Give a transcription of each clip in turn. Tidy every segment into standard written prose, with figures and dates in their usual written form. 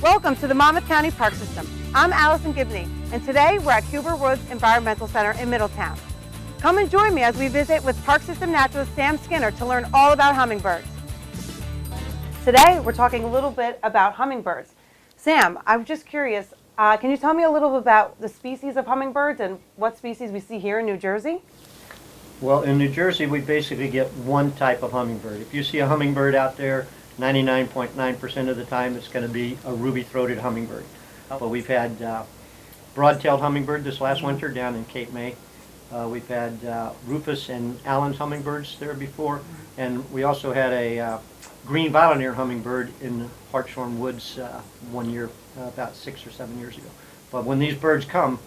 Welcome to the Monmouth County Park System. I'm Allison Gibney, and today we're at Huber Woods Environmental Center in Middletown. Come and join me as we visit with Park System Naturalist Sam Skinner to learn all about hummingbirds. Today we're talking a little bit about hummingbirds. Sam, I'm just curious, can you tell me a little bit about the species of hummingbirds and what species we see here in New Jersey? Well, in New Jersey, we basically get one type of hummingbird. If you see a hummingbird out there, 99.9% of the time it's going to be a ruby-throated hummingbird. But we've had broad-tailed hummingbird this last winter down in Cape May. We've had Rufus and Allen's hummingbirds there before. And we also had a green violet-ear hummingbird in Hartshorn Woods one year, about 6 or 7 years ago. But when these birds come,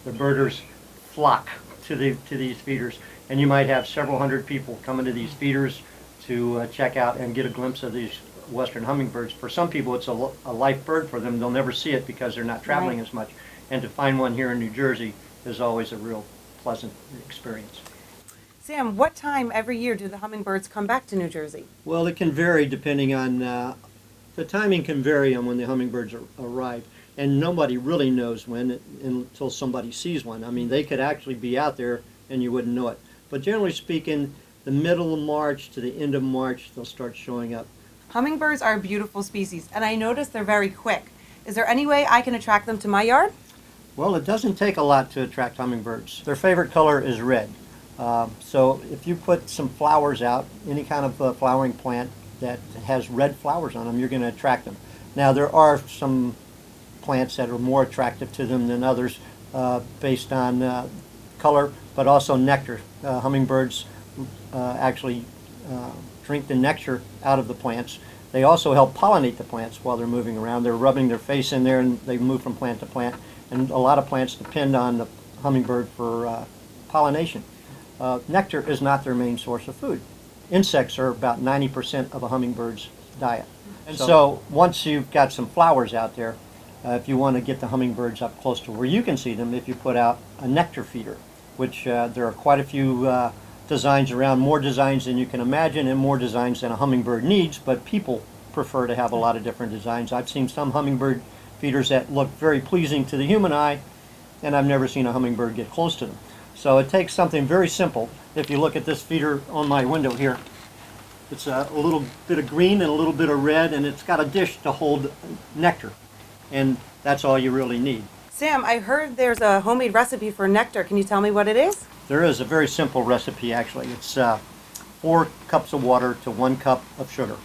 the birders flock to these feeders. And you might have several hundred people coming to these feeders to check out and get a glimpse of these western hummingbirds. For some people, it's a life bird for them. They'll never see it because they're not traveling as much. And to find one here in New Jersey is always a real pleasant experience. Sam, what time every year do the hummingbirds come back to New Jersey? Well, it can vary depending on, the timing can vary on when the hummingbirds arrive. And nobody really knows when until somebody sees one. I mean, they could actually be out there and you wouldn't know it. But generally speaking, the middle of March to the end of March, they'll start showing up. Hummingbirds are a beautiful species, and I notice they're very quick. Is there any way I can attract them to my yard? Well, it doesn't take a lot to attract hummingbirds. Their favorite color is red. So if you put some flowers out, any kind of flowering plant that has red flowers on them, you're going to attract them. Now, there are some plants that are more attractive to them than others based on color, but also nectar. Hummingbirds actually drink the nectar out of the plants. They also help pollinate the plants while they're moving around. They're rubbing their face in there and they move from plant to plant. And a lot of plants depend on the hummingbird for pollination. Nectar is not their main source of food. Insects are about 90% of a hummingbird's diet. And so once you've got some flowers out there, if you want to get the hummingbirds up close to where you can see them, if you put out a nectar feeder, which there are quite a few designs around, more designs than you can imagine and more designs than a hummingbird needs, but people prefer to have a lot of different designs. I've seen some hummingbird feeders that look very pleasing to the human eye, and I've never seen a hummingbird get close to them. So it takes something very simple. If you look at this feeder on my window here, it's a little bit of green and a little bit of red, and it's got a dish to hold nectar, and that's all you really need. Sam, I heard there's a homemade recipe for nectar. Can you tell me what it is? There is a very simple recipe, actually. It's 4 cups of water to 1 cup of sugar.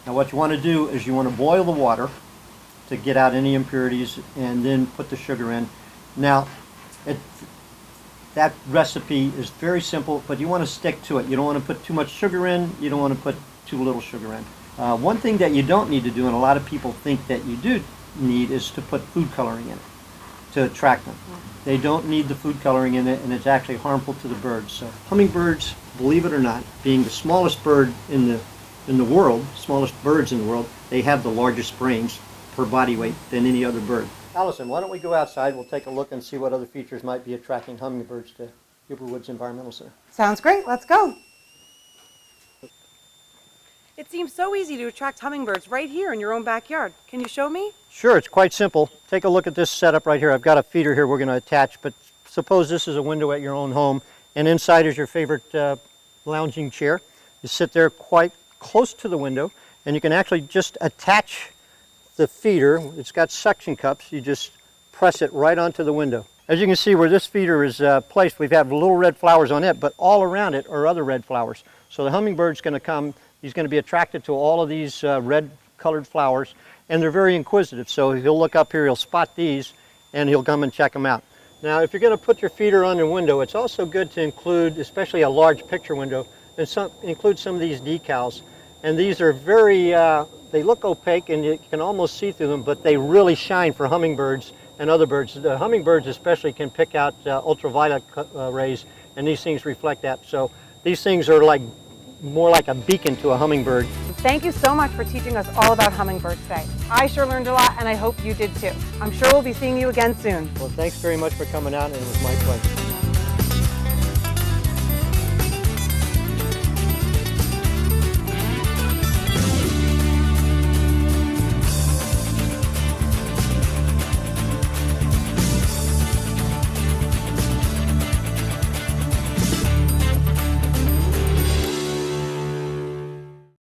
Now what you want to do is you want to boil the water to get out any impurities and then put the sugar in. Now, that recipe is very simple, but you want to stick to it. You don't want to put too much sugar in. You don't want to put too little sugar in. One thing that you don't need to do, and a lot of people think that you do need, is to put food coloring in it to attract them. They don't need the food coloring in it, and it's actually harmful to the birds. So hummingbirds, believe it or not, being the smallest bird in the world, smallest birds in the world, they have the largest brains per body weight than any other bird. Allison, why don't we go outside? We'll take a look and see what other features might be attracting hummingbirds to Huber Woods Environmental Center. Sounds great. Let's go. It seems so easy to attract hummingbirds right here in your own backyard. Can you show me? Sure, it's quite simple. Take a look at this setup right here. I've got a feeder here we're going to attach, but suppose this is a window at your own home, and inside is your favorite lounging chair. You sit there quite close to the window, and you can actually just attach the feeder. It's got suction cups. You just press it right onto the window. As you can see where this feeder is placed, we've had little red flowers on it, but all around it are other red flowers. So the hummingbird's going to come. He's going to be attracted to all of these red colored flowers, and they're very inquisitive. So he'll look up here, he'll spot these, and he'll come and check them out. Now, if you're going to put your feeder on your window, it's also good to include, especially a large picture window, and include some of these decals. And these are very, they look opaque and you can almost see through them, but they really shine for hummingbirds and other birds. The hummingbirds especially can pick out ultraviolet rays, and these things reflect that. So these things are like more like a beacon to a hummingbird. Thank you so much for teaching us all about hummingbirds today. I sure learned a lot, and I hope you did too. I'm sure we'll be seeing you again soon. Well, thanks very much for coming out, and it was my pleasure.